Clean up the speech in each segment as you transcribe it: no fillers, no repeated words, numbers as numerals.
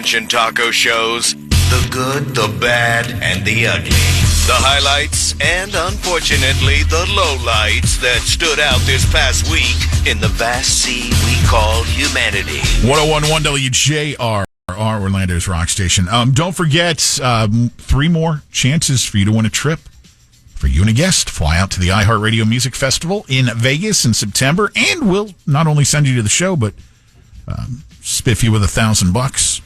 Taco shows, the good, the bad, and the ugly. The highlights and, unfortunately, the lowlights that stood out this past week in the vast sea we call humanity. 101.1 WJR, Orlando's rock station. Don't forget, 3 more chances for you to win a trip. For you and a guest, fly out to the iHeartRadio Music Festival in Vegas in September, and we'll not only send you to the show, but spiff you with $1,000.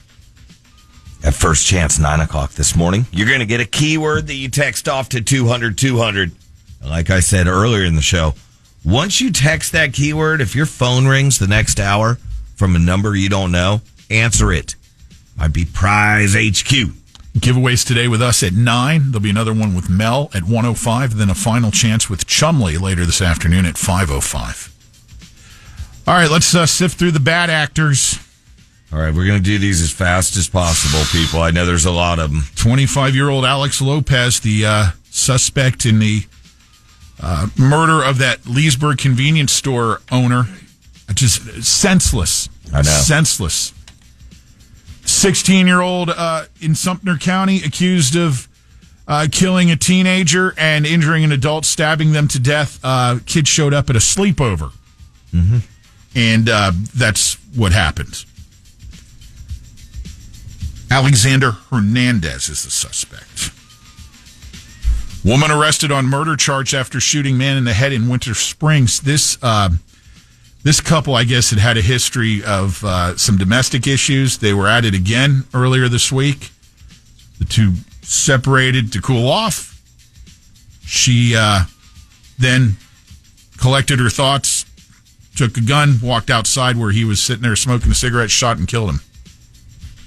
At first chance, 9 o'clock this morning, you're going to get a keyword that you text off to 200-200. Like I said earlier in the show, once you text that keyword, if your phone rings the next hour from a number you don't know, answer it. Might be Prize HQ. Giveaways today with us at 9. There'll be another one with Mel at 1:05, then a final chance with Chumley later this afternoon at 5:05. All right, let's sift through the bad actors. All right, we're going to do these as fast as possible, people. I know there's a lot of them. 25-year-old Alex Lopez, the suspect in the murder of that Leesburg convenience store owner. Just senseless. I know. Senseless. 16-year-old in Sumter County accused of killing a teenager and injuring an adult, stabbing them to death. Kid showed up at a sleepover. Mm-hmm. And that's what happened. Alexander Hernandez is the suspect. Woman arrested on murder charge after shooting man in the head in Winter Springs. This couple, I guess, had a history of some domestic issues. They were at it again earlier this week. The two separated to cool off. She then collected her thoughts, took a gun, walked outside where he was sitting there smoking a cigarette, shot and killed him.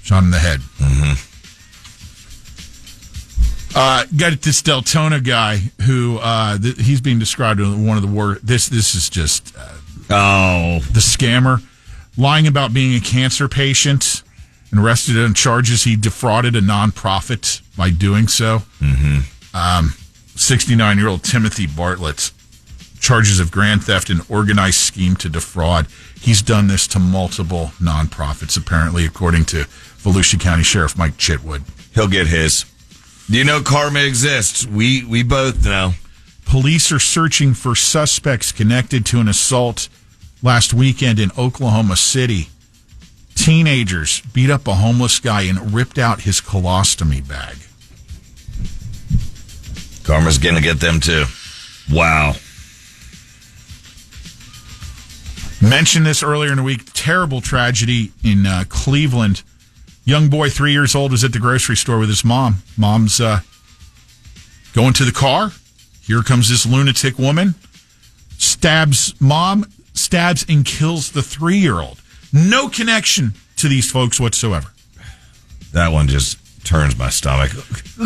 Shot him in the head. Mm-hmm. Got this Deltona guy who he's being described as one of the worst. This is just the scammer, lying about being a cancer patient and arrested on charges. He defrauded a nonprofit by doing so. Mm-hmm. 69-year-old Timothy Bartlett, charges of grand theft and organized scheme to defraud. He's done this to multiple nonprofits, apparently, according to Volusia County Sheriff Mike Chitwood. He'll get his. Do you know karma exists? We both know. Police are searching for suspects connected to an assault last weekend in Oklahoma City. Teenagers beat up a homeless guy and ripped out his colostomy bag. Karma's going to get them too. Wow. Mentioned this earlier in the week. Terrible tragedy in Cleveland. Young boy, 3 years old, was at the grocery store with his mom. Mom's going to the car. Here comes this lunatic woman. Stabs mom, stabs and kills the 3-year-old. No connection to these folks whatsoever. That one just turns my stomach.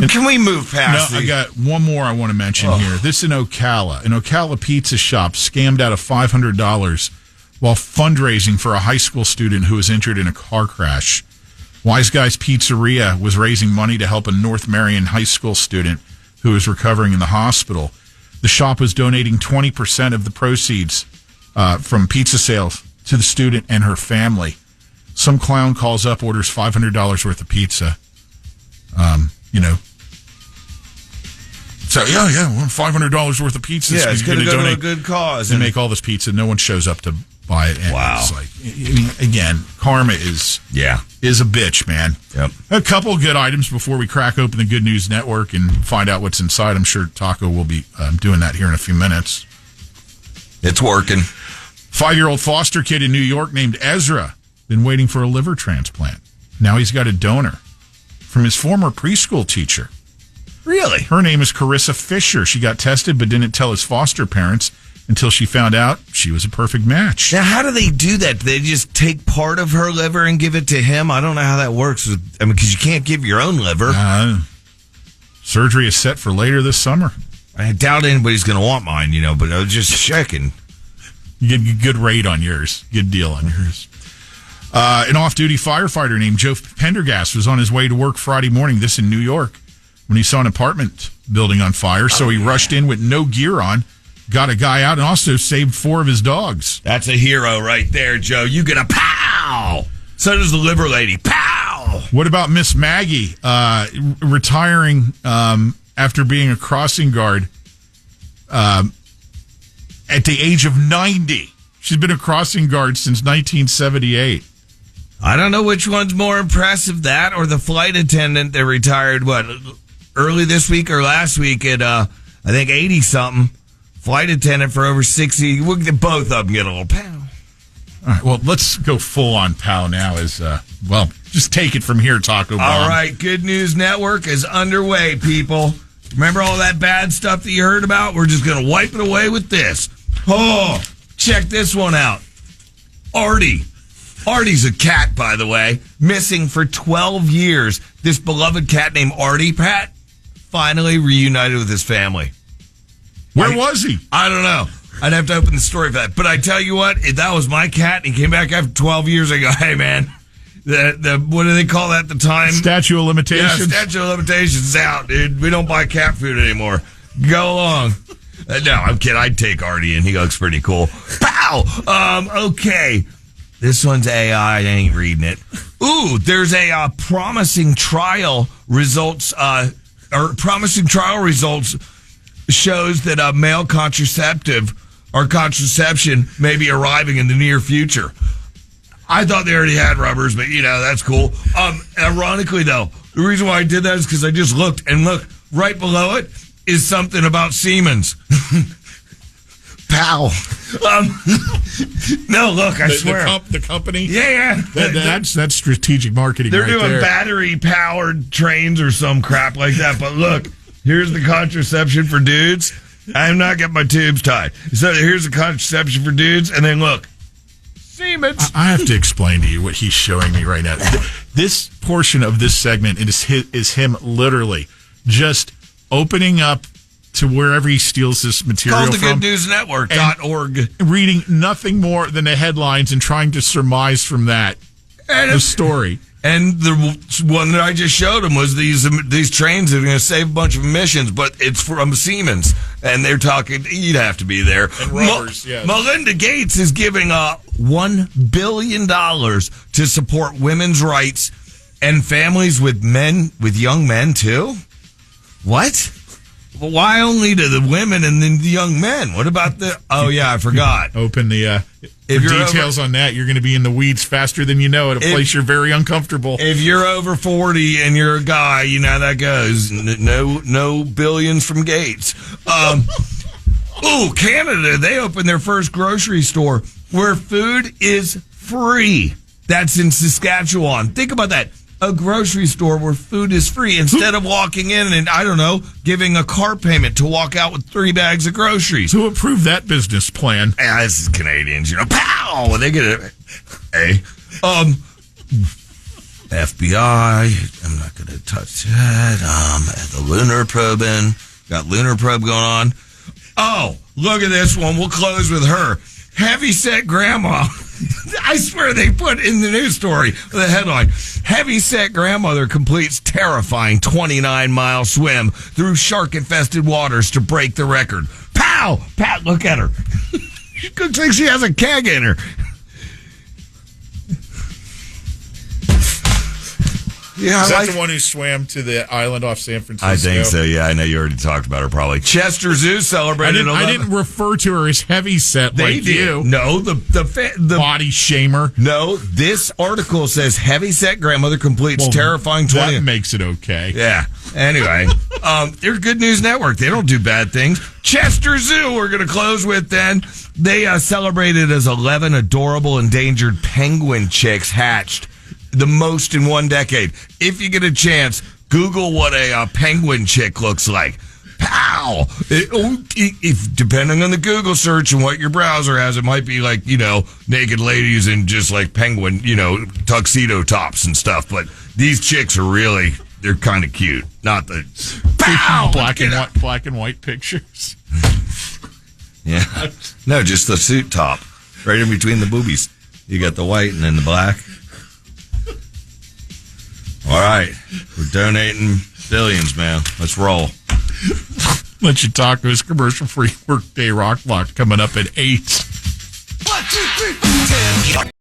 Can we move past I got one more I want to mention here. This in Ocala. An Ocala pizza shop scammed out of $500 while fundraising for a high school student who was injured in a car crash. Wise Guys Pizzeria was raising money to help a North Marion high school student who was recovering in the hospital. The shop was donating 20% of the proceeds from pizza sales to the student and her family. Some clown calls up, orders $500 worth of pizza. So, $500 worth of pizza. Yeah, it's going to go to a good cause. And make all this pizza. No one shows up to buy it. And wow. It's like, again, karma is a bitch, man. Yep. A couple of good items before we crack open the Good News Network and find out what's inside. I'm sure Taco will be doing that here in a few minutes. It's working. 5-year-old foster kid in New York named Ezra. Been waiting for a liver transplant. Now he's got a donor from his former preschool teacher. Really? Her name is Carissa Fisher. She got tested but didn't tell his foster parents until she found out she was a perfect match. Now, how do they do that? Do they just take part of her liver and give it to him? I don't know how that works. Because you can't give your own liver. Surgery is set for later this summer. I doubt anybody's going to want mine, but I was just checking. You get a good rate on yours. Good deal on yours. An off-duty firefighter named Joe Pendergast was on his way to work Friday morning, this in New York, when he saw an apartment building on fire. So he rushed in with no gear on, got a guy out, and also saved 4 of his dogs. That's a hero right there, Joe. You get a pow! So does the liver lady. Pow! Pow! What about Miss Maggie retiring after being a crossing guard at the age of 90? She's been a crossing guard since 1978. I don't know which one's more impressive, that or the flight attendant that retired, early this week or last week at, I think, 80-something. Flight attendant for over 60. We'll get both of them get a little pow. All right, well, let's go full-on pow now. Just take it from here, Taco Bomb. All right, Good News Network is underway, people. Remember all that bad stuff that you heard about? We're just going to wipe it away with this. Oh, check this one out. Artie. Artie's a cat, by the way, missing for 12 years. This beloved cat named Artie, Pat, finally reunited with his family. Where was he? I don't know. I'd have to open the story for that. But I tell you what, if that was my cat and he came back after 12 years, I go, hey, man, what do they call that at the time? Statute of limitations? Yeah, statute of limitations is out, dude. We don't buy cat food anymore. Go along. No, I'm kidding. I'd take Artie, and he looks pretty cool. Pow! Okay. This one's AI. I ain't reading it. Ooh, there's a promising trial results, shows that male contraception may be arriving in the near future. I thought they already had rubbers, but that's cool. Ironically, though, the reason why I did that is because I just looked, and look, right below it is something about Siemens. Pow. No, look, I swear. The company? Yeah. That's strategic marketing. They're right doing there. battery-powered trains or some crap like that, but look. Here's the contraception for dudes. I'm not getting my tubes tied. So here's the contraception for dudes, and then look. Siemens. I have to explain to you what he's showing me right now. This portion of this segment is him literally just opening up to wherever he steals this material Called the from. GoodNewsNetwork.org. Reading nothing more than the headlines and trying to surmise from that the story. And the one that I just showed him was these trains that are going to save a bunch of emissions, but it's from Siemens. And they're talking, you'd have to be there. And rubbers, yes. Melinda Gates is giving $1 billion to support women's rights and families with young men, too? What? Well, why only to the women and then the young men? What about oh, yeah, I forgot. Open the... For details on that, you're going to be in the weeds faster than you know at a place you're very uncomfortable. If you're over 40 and you're a guy, you know how that goes. No billions from Gates. Canada, they opened their first grocery store where food is free. That's in Saskatchewan. Think about that. A grocery store where food is free instead of walking in and, I don't know, giving a car payment to walk out with 3 bags of groceries. Who approved that business plan? This is Canadians, Pow! They get it. Hey. FBI. I'm not going to touch that. The lunar probing. Got lunar probe going on. Oh, look at this one. We'll close with her. Heavyset grandma. I swear they put in the news story the headline: heavyset grandmother completes terrifying 29-mile swim through shark-infested waters to break the record. Pow! Pat, look at her. She looks like she has a keg in her. Yeah, Is that the one who swam to the island off San Francisco? I think so, yeah. I know you already talked about her, probably. Chester Zoo celebrated... I didn't refer to her as heavy set like did. you. No, the body shamer. No, this article says heavy set grandmother completes terrifying 20... That makes it okay. Yeah. Anyway, they're Good News Network. They don't do bad things. Chester Zoo, we're going to close with then. They celebrated as 11 adorable endangered penguin chicks hatched. The most in 1 decade. If you get a chance, Google what a penguin chick looks like. Pow! If depending on the Google search and what your browser has, it might be like, naked ladies in just like penguin, tuxedo tops and stuff. But these chicks are they're kind of cute. Not the pow! Black and white pictures. Yeah. No, just the suit top. Right in between the boobies. You got the white and then the black. All right. We're donating billions, man. Let's roll. Let you talk to his commercial-free Workday Rock Block coming up at 8. 1, 2, 3, 4, 10.